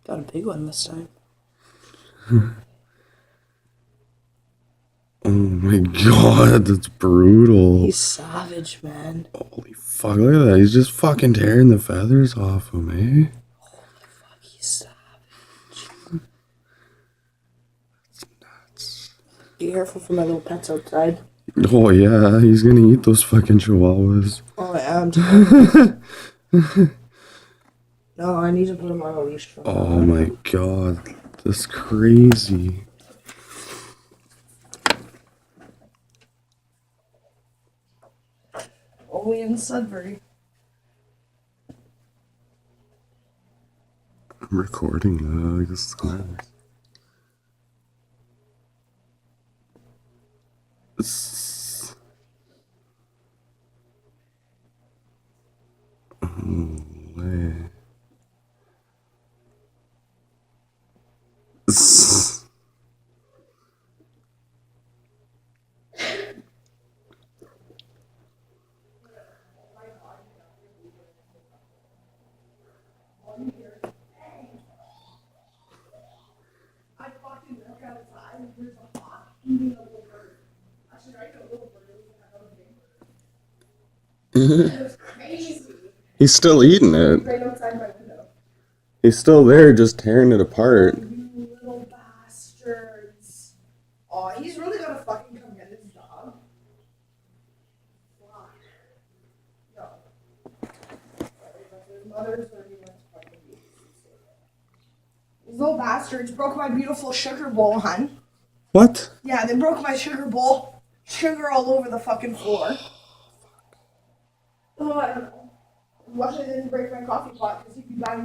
Got a big one this time. Oh my god, that's brutal. He's savage, man. Holy fuck, look at that. He's just fucking tearing the feathers off him, eh? Holy fuck, he's savage. That's nuts. Be careful for my little pets outside. Oh yeah, he's gonna eat those fucking chihuahuas. Oh, I am. No, I need to put him on a leash. Oh my god, that's crazy. Only in Sudbury. I'm recording that, I guess it's good. Oh, way. I fucking look outside and there's a hawk eating a little bird. Actually, I know a little bird. It was crazy. He's still eating it. Right outside my window. He's still there, just tearing it apart. You little bastards. Aw, he's really gotta fucking come get his dog. Fuck. No. His mother's where he went to fucking be. These little bastards broke my beautiful sugar bowl, hun. What? Yeah, they broke my sugar bowl. Sugar all over the fucking floor. Oh, I don't know. Luckily they didn't break my coffee pot because he'd be banging